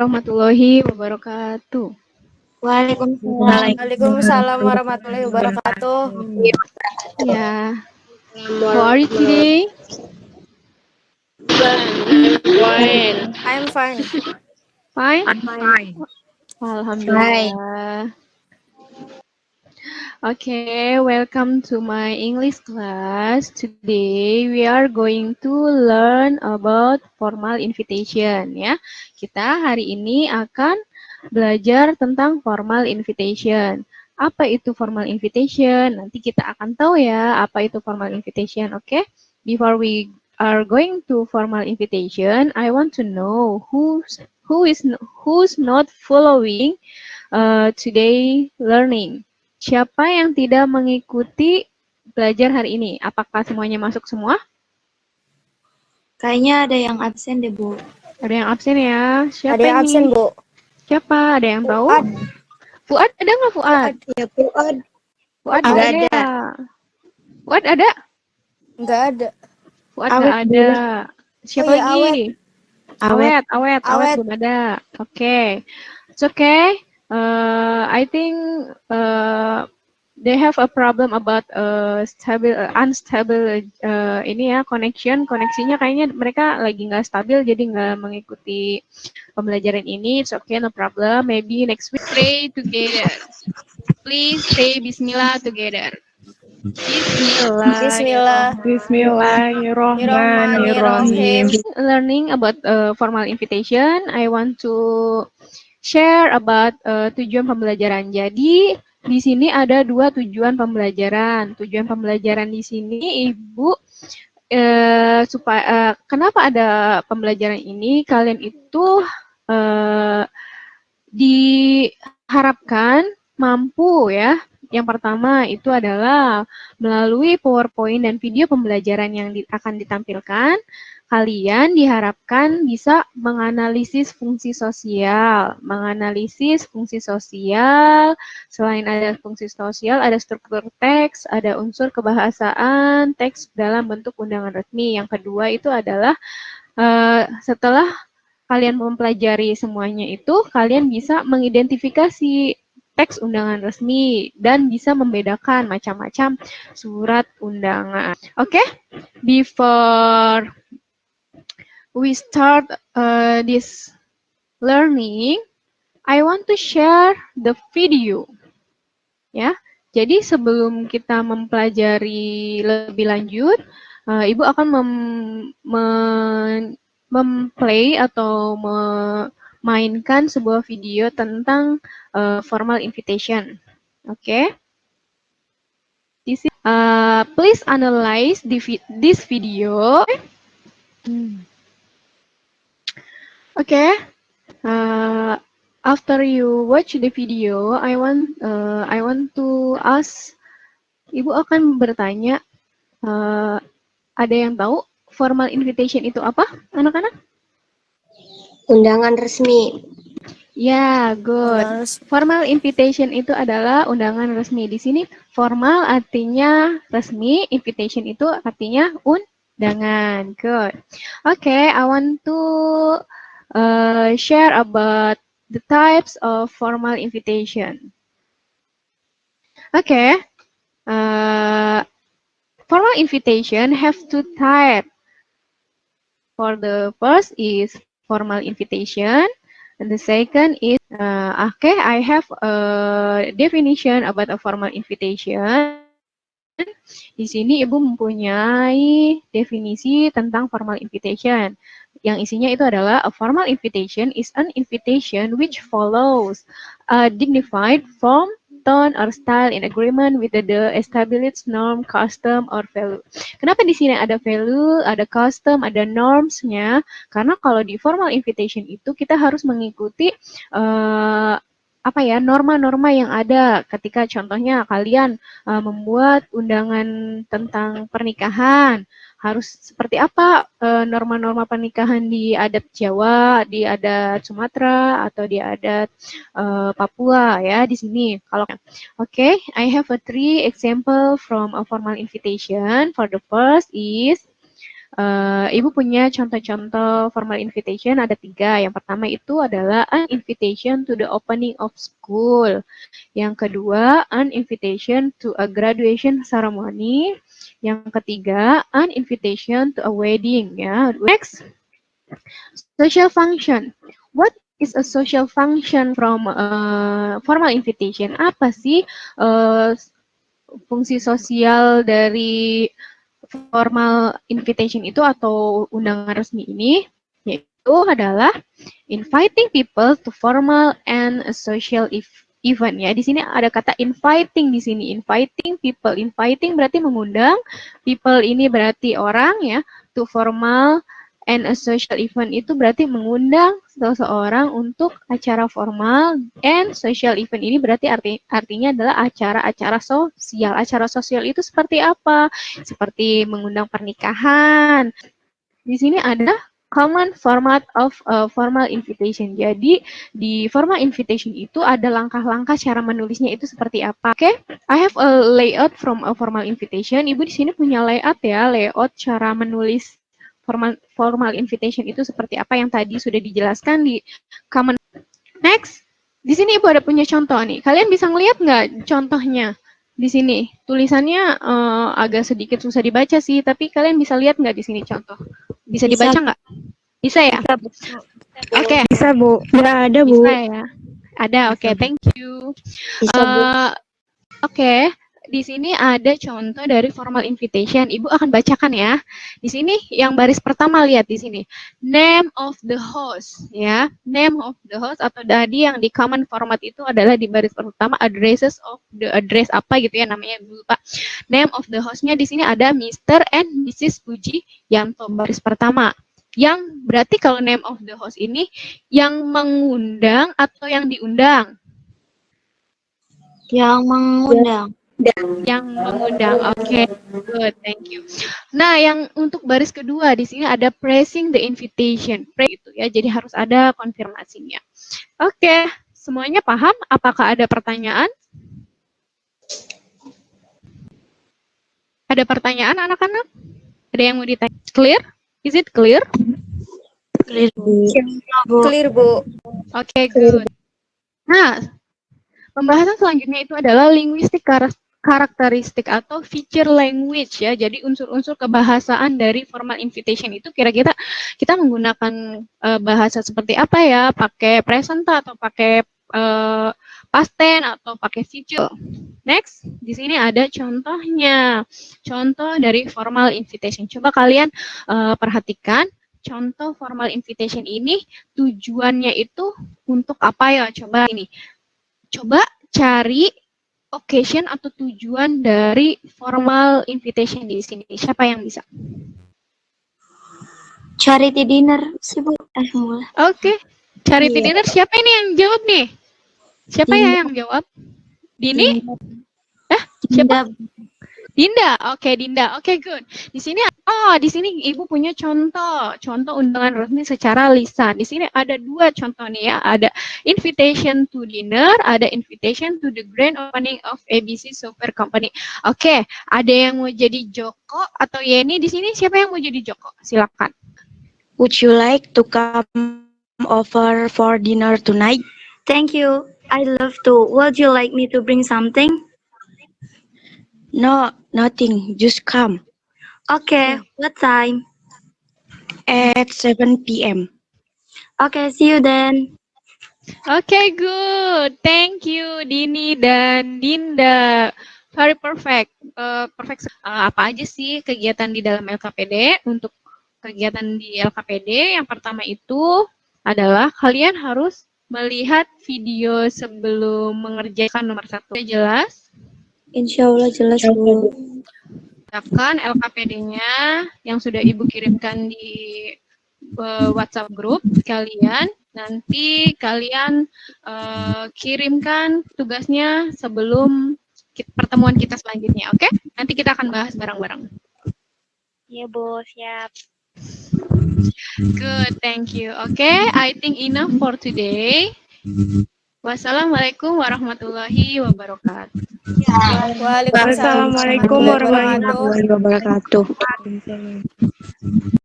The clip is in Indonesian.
warahmatullahi wabarakatuh. Waalaikumsalam. Waalaikumsalam warahmatullahi wabarakatuh. Yeah. How are you today? I'm fine. Fine? Fine. Alhamdulillah. Okay, welcome to my English class. Today we are going to learn about formal invitation ya. Kita hari ini akan belajar tentang formal invitation. Apa itu formal invitation? Nanti kita akan tahu ya apa itu formal invitation, oke? Before we are going to formal invitation, I want to know who's not following today learning. Siapa yang tidak mengikuti belajar hari ini? Apakah semuanya masuk semua? Kayaknya ada yang absen deh, Bu. Ada yang absen ya? Siapa Ada yang ini? absen, Bu. Siapa? Ada yang tahu? Fuad. Fuad ada nggak Fuad? Ya, Fuad. Fuad Nggak nggak ada. ya? Fuad ada? Nggak ada. Fuad Awet nggak ada. Siapa Oh iya, lagi? Awet. Awet belum ada. Oke. It's okay. I think they have a problem about unstable ini ya koneksinya kayaknya mereka lagi nggak stabil jadi nggak mengikuti pembelajaran ini. It's okay, no problem. Maybe next week pray together. Please say Bismillah together. Bismillah. Bismillahirrahmanirrahim. Learning about formal invitation, I want to share about tujuan pembelajaran. Jadi di sini ada dua tujuan pembelajaran. Tujuan pembelajaran di sini Ibu supaya kenapa ada pembelajaran ini? Kalian itu diharapkan mampu ya. Yang pertama itu adalah melalui PowerPoint dan video pembelajaran yang akan ditampilkan, kalian diharapkan bisa menganalisis fungsi sosial. Selain ada fungsi sosial, ada struktur teks, ada unsur kebahasaan, teks dalam bentuk undangan resmi. Yang kedua itu adalah setelah kalian mempelajari semuanya itu, kalian bisa mengidentifikasi teks undangan resmi dan bisa membedakan macam-macam surat undangan. Oke, before we start this learning, I want to share the video. Ya, jadi sebelum kita mempelajari lebih lanjut, Ibu akan memplay atau memainkan sebuah video tentang formal invitation. Oke. Please analyze this video. Okay. After you watch the video, I want to ask. Ibu akan bertanya. Ada yang tahu formal invitation itu apa, anak-anak? Undangan resmi. Ya, good. Formal invitation itu adalah undangan resmi. Di sini formal artinya resmi, invitation itu artinya undangan. Good. Okay, I want to share about the types of formal invitation. Okay. Formal invitation have two types. For the first is formal invitation. And the second is, okay, I have a definition about a formal invitation. Di sini Ibu mempunyai definisi tentang formal invitation. Yang isinya itu adalah a formal invitation is an invitation which follows a dignified form, tone, or style in agreement with the established norm, custom, or value. Kenapa di sini ada value, ada custom, ada norms-nya? Karena kalau di formal invitation itu kita harus mengikuti norma-norma yang ada ketika contohnya kalian membuat undangan tentang pernikahan. Harus seperti apa norma-norma pernikahan di adat Jawa, di adat Sumatera, atau di adat Papua ya di sini. Kalau okay, I have a 3 example from a formal invitation. For the first is Ibu punya contoh-contoh formal invitation ada 3. Yang pertama itu adalah an invitation to the opening of school. Yang kedua, an invitation to a graduation ceremony. Yang ketiga, an invitation to a wedding. Ya, next, social function. What is a social function from formal invitation? Apa sih fungsi sosial dari formal invitation itu atau undangan resmi ini? Yaitu adalah inviting people to formal and social event. Ya, di sini ada kata inviting di sini. Inviting people. Inviting berarti mengundang. People ini berarti orang ya. To formal and a social event itu berarti mengundang seseorang untuk acara formal, and social event ini berarti artinya adalah acara-acara sosial. Acara sosial itu seperti apa? Seperti mengundang pernikahan. Di sini ada common format of formal invitation. Jadi di formal invitation itu ada langkah-langkah cara menulisnya itu seperti apa. Oke, I have a layout from a formal invitation. Ibu di sini punya layout ya, layout cara menulis formal invitation itu seperti apa yang tadi sudah dijelaskan di common. Next, di sini Ibu ada punya contoh nih. Kalian bisa ngelihat nggak contohnya? Di sini tulisannya agak sedikit susah dibaca sih, tapi kalian bisa lihat nggak di sini contoh? Bisa dibaca nggak? Bisa ya? Oke. Bisa, Bu. Ya, ada, Bu. Bisa ya? Ada, oke. Thank you. Bisa, Bu. Oke. Di sini ada contoh dari formal invitation. Ibu akan bacakan ya. Di sini yang baris pertama lihat di sini. Name of the host ya. Name of the host atau tadi yang di common format itu adalah di baris pertama addresses of the address apa gitu ya namanya lupa. Name of the hostnya di sini ada Mr. and Mrs. Puji Yanto baris pertama. Yang berarti kalau name of the host ini yang mengundang atau yang diundang? Yang mengundang. Yang mengundang, oke, good, thank you. Nah, yang untuk baris kedua di sini ada pressing the invitation, itu ya, jadi harus ada konfirmasinya. Oke, semuanya paham? Apakah ada pertanyaan? Ada pertanyaan anak-anak? Ada yang mau ditanya? Clear? Is it clear? Clear, Bu. Clear, Bu. Oke, good. Nah, pembahasan selanjutnya itu adalah linguistik karakteristik atau feature language ya. Jadi unsur-unsur kebahasaan dari formal invitation itu kira-kira kita menggunakan bahasa seperti apa ya? Pakai present atau pakai past tense atau pakai future. Next, di sini ada contohnya. Contoh dari formal invitation. Coba kalian perhatikan contoh formal invitation ini tujuannya itu untuk apa ya? Coba ini. Coba cari occasion atau tujuan dari formal invitation di sini. Siapa yang bisa? Charity dinner sih, Bu. Mulai. Oke. Charity dinner siapa ini yang jawab nih? Siapa ya yang jawab? Dini? Siapa? Dinda. Oke, Dinda. Oke, good. Di sini Ibu punya contoh undangan resmi secara lisan. Di sini ada 2 contoh nih ya. Ada invitation to dinner, ada invitation to the grand opening of ABC Software Company. Oke, ada yang mau jadi Joko atau Yeni di sini? Siapa yang mau jadi Joko? Silakan. Would you like to come over for dinner tonight? Thank you. I love to. Would you like me to bring something? No, nothing. Just come. Okay. What time? At 7 p.m. Okay, see you then. Oke, good. Thank you, Dini dan Dinda. Very perfect. Perfect. Apa aja sih kegiatan di dalam LKPD? Untuk kegiatan di LKPD, yang pertama itu adalah kalian harus melihat video sebelum mengerjakan nomor 1. Jelas? Insya Allah jelas, Bu. Siapkan LKPD-nya yang sudah Ibu kirimkan di WhatsApp grup kalian. Nanti kalian kirimkan tugasnya sebelum pertemuan kita selanjutnya, oke? Nanti kita akan bahas bareng-bareng. Iya, Bu, siap. Good, thank you. Okay, I think enough for today. Wassalamualaikum warahmatullahi wabarakatuh. Waalaikumsalam Assalamualaikum warahmatullahi wabarakatuh. warahmatullahi wabarakatuh.